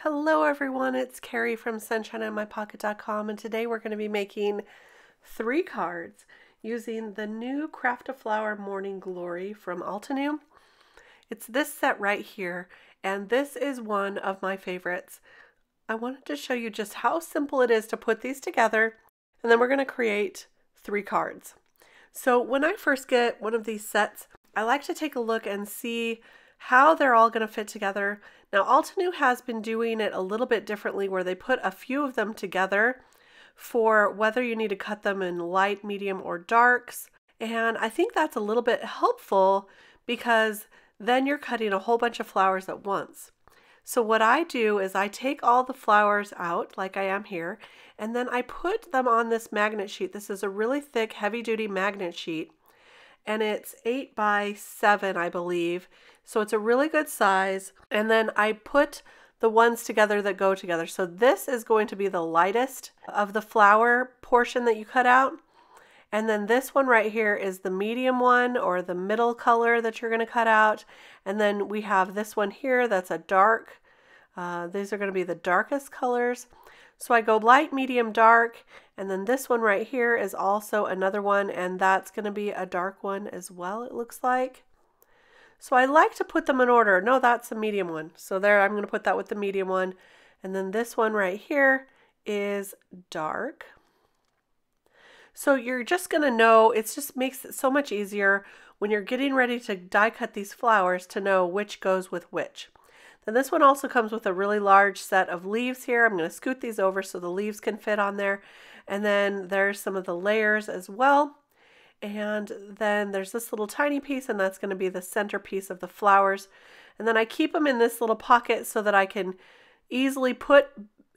Hello everyone, it's Kari from sunshineinmypocket.com, and today we're going to be making 3 cards using the new Craft a Flower Morning Glory from Altenew. It's this set right here, and this is one of my favorites. I wanted to show you just how simple it is to put these together, and then we're going to create 3 cards. So when I first get one of these sets, I like to take a look and see how they're all going to fit together. Now Altenew has been doing it a little bit differently, where they put a few of them together for whether you need to cut them in light, medium, or darks. And I think that's a little bit helpful because then you're cutting a whole bunch of flowers at once. So what I do is I take all the flowers out like I am here, and then I put them on this magnet sheet. This is a really thick, heavy-duty magnet sheet, and it's 8 by 7, I believe. So it's a really good size. And then I put the ones together that go together. So this is going to be the lightest of the flower portion that you cut out. And then this one right here is the medium one, or the middle color that you're going to cut out. And then we have this one here that's a dark. These are going to be the darkest colors. So I go light, medium, dark, and then this one right here is also another one, and that's going to be a dark one as well, it looks like. So I like to put them in order. No, that's a medium one. So there, I'm going to put that with the medium one. And then this one right here is dark. So you're just going to know, it just makes it so much easier when you're getting ready to die cut these flowers to know which goes with which. Then this one also comes with a really large set of leaves here. I'm going to scoot these over so the leaves can fit on there. And then there's some of the layers as well. And then there's this little tiny piece, and that's going to be the centerpiece of the flowers. And then I keep them in this little pocket so that I can easily put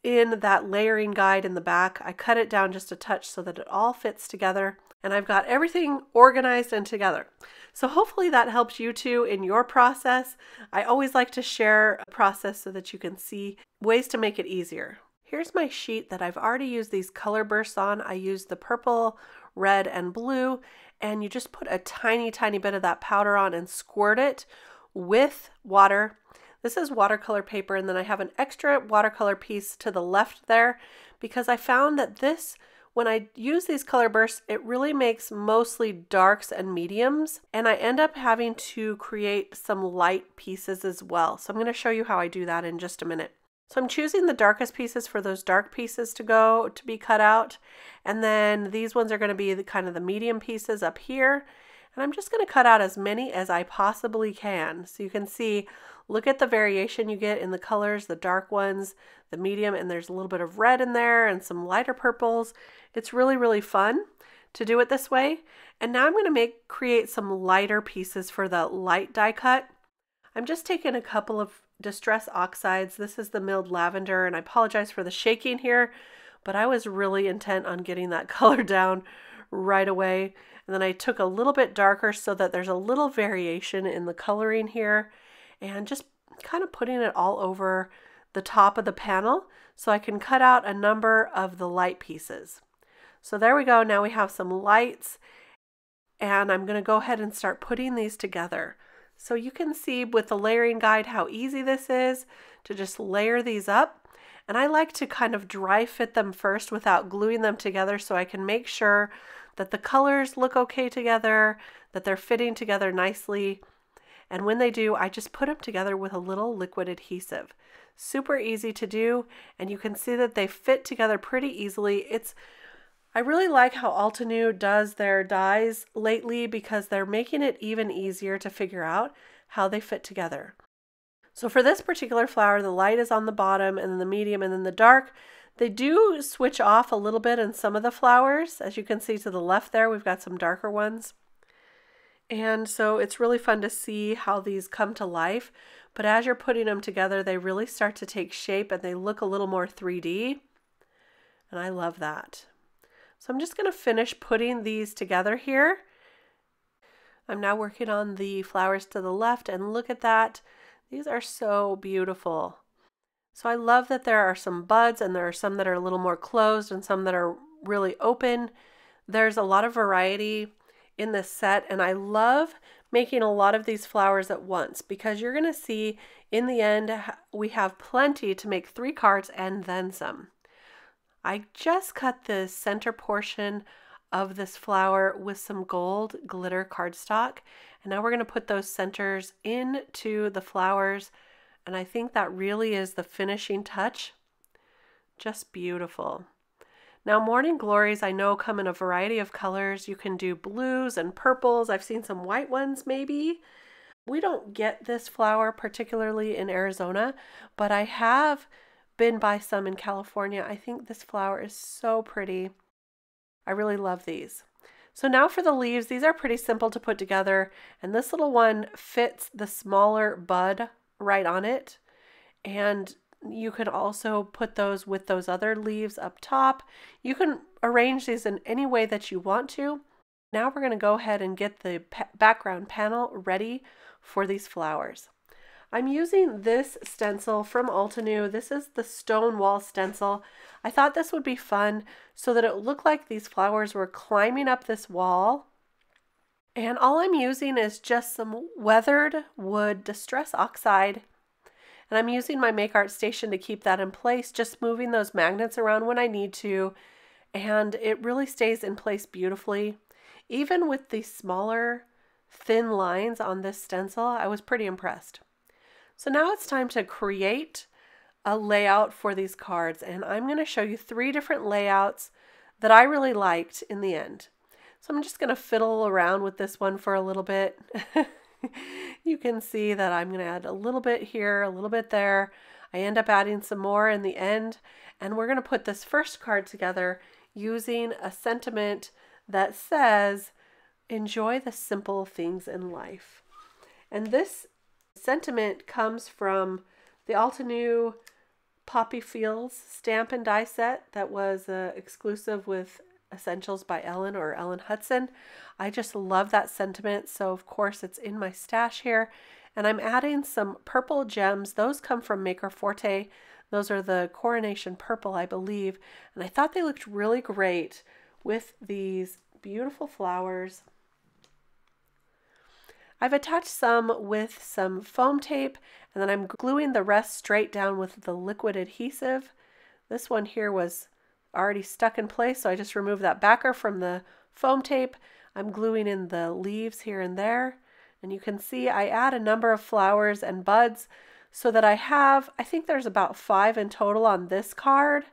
in that layering guide in the back. I cut it down just a touch so that it all fits together. And I've got everything organized and together. So hopefully that helps you too in your process. I always like to share a process so that you can see ways to make it easier. Here's my sheet that I've already used these color bursts on. I used the purple, red, and blue, and you just put a tiny bit of that powder on and squirt it with water. This is watercolor paper, and then I have an extra watercolor piece to the left there because I found that this, when I use these color bursts, it really makes mostly darks and mediums, and I end up having to create some light pieces as well. So I'm going to show you how I do that in just a minute. So I'm choosing the darkest pieces for those dark pieces to be cut out, and then these ones are going to be the kind of the medium pieces up here, and I'm just going to cut out as many as I possibly can. So you can see, look at the variation you get in the colors, the dark ones, the medium, and there's a little bit of red in there and some lighter purples. It's really fun to do it this way. And now I'm going to create some lighter pieces for the light die cut. I'm just taking a couple of Distress Oxides. This is the milled lavender, and I apologize for the shaking here, but I was really intent on getting that color down right away. And then I took a little bit darker so that there's a little variation in the coloring here, and just kind of putting it all over the top of the panel so I can cut out a number of the light pieces. So there we go. Now we have some lights, and I'm going to go ahead and start putting these together. So you can see with the layering guide how easy this is to just layer these up. And I like to kind of dry fit them first without gluing them together so I can make sure that the colors look okay together, that they're fitting together nicely. And when they do, I just put them together with a little liquid adhesive. Super easy to do, and you can see that they fit together pretty easily. I really like how Altenew does their dies lately because they're making it even easier to figure out how they fit together. So for this particular flower, the light is on the bottom, and then the medium, and then the dark. They do switch off a little bit in some of the flowers. As you can see to the left there, we've got some darker ones. And so it's really fun to see how these come to life. But as you're putting them together, they really start to take shape and they look a little more 3D. And I love that. So I'm just going to finish putting these together here. I'm now working on the flowers to the left, and look at that. These are so beautiful. So I love that there are some buds, and there are some that are a little more closed and some that are really open. There's a lot of variety in this set, and I love making a lot of these flowers at once, because you're going to see in the end we have plenty to make 3 cards and then some. I just cut the center portion of this flower with some gold glitter cardstock, and now we're going to put those centers into the flowers, and I think that really is the finishing touch. Just beautiful. Now, morning glories I know come in a variety of colors. You can do blues and purples. I've seen some white ones maybe. We don't get this flower particularly in Arizona, but I have been by some in California. I think this flower is so pretty. I really love these. So now for the leaves, these are pretty simple to put together, and this little one fits the smaller bud right on it. And you could also put those with those other leaves up top. You can arrange these in any way that you want to. Now we're going to go ahead and get the background panel ready for these flowers. I'm using this stencil from Altenew. This is the stone wall stencil. I thought this would be fun so that it would look like these flowers were climbing up this wall. And all I'm using is just some weathered wood distress oxide. And I'm using my Make Art station to keep that in place, just moving those magnets around when I need to. And it really stays in place beautifully. Even with the smaller, thin lines on this stencil, I was pretty impressed. So now it's time to create a layout for these cards, and I'm going to show you 3 different layouts that I really liked in the end. So I'm just going to fiddle around with this one for a little bit. You can see that I'm going to add a little bit here, a little bit there. I end up adding some more in the end, and we're going to put this first card together using a sentiment that says, enjoy the simple things in life. And this sentiment comes from the Altenew Poppy Fields stamp and die set that was exclusive with Essentials by Ellen or Ellen Hudson. I just love that sentiment, so of course it's in my stash here. And I'm adding some purple gems. Those come from Maker Forte. Those are the Coronation Purple, I believe. And I thought they looked really great with these beautiful flowers. I've attached some with some foam tape, and then I'm gluing the rest straight down with the liquid adhesive. This one here was already stuck in place, so I just removed that backer from the foam tape. I'm gluing in the leaves here and there, and you can see I add a number of flowers and buds so that I think there's about 5 in total on this card.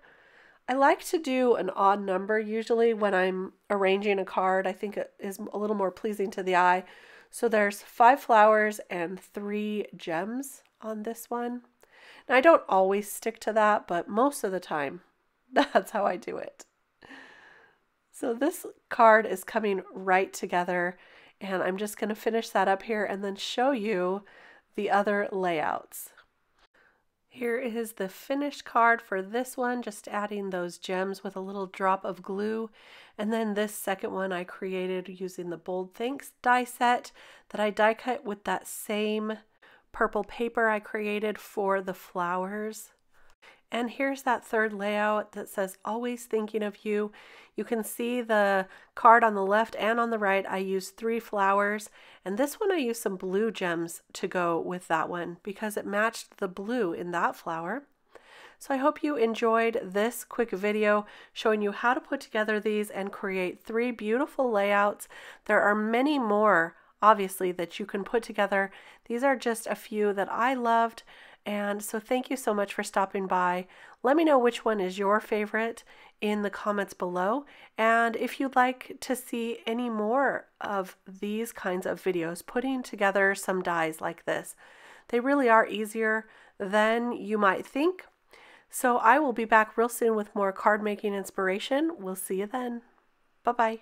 I like to do an odd number usually when I'm arranging a card. I think it is a little more pleasing to the eye. So there's 5 flowers and 3 gems on this one. Now I don't always stick to that, but most of the time, that's how I do it. So this card is coming right together, and I'm just going to finish that up here and then show you the other layouts. Here is the finished card for this one, just adding those gems with a little drop of glue. And then this second one I created using the Bold Thanks die set that I die cut with that same purple paper I created for the flowers. And here's that third layout that says always thinking of you. You can see the card on the left and on the right. I used 3 flowers, and this one I used some blue gems to go with that one because it matched the blue in that flower. So I hope you enjoyed this quick video showing you how to put together these and create 3 beautiful layouts. There are many more, obviously, that you can put together. These are just a few that I loved. And so thank you so much for stopping by. Let me know which one is your favorite in the comments below. And if you'd like to see any more of these kinds of videos, putting together some dies like this, they really are easier than you might think. So I will be back real soon with more card making inspiration. We'll see you then. Bye-bye.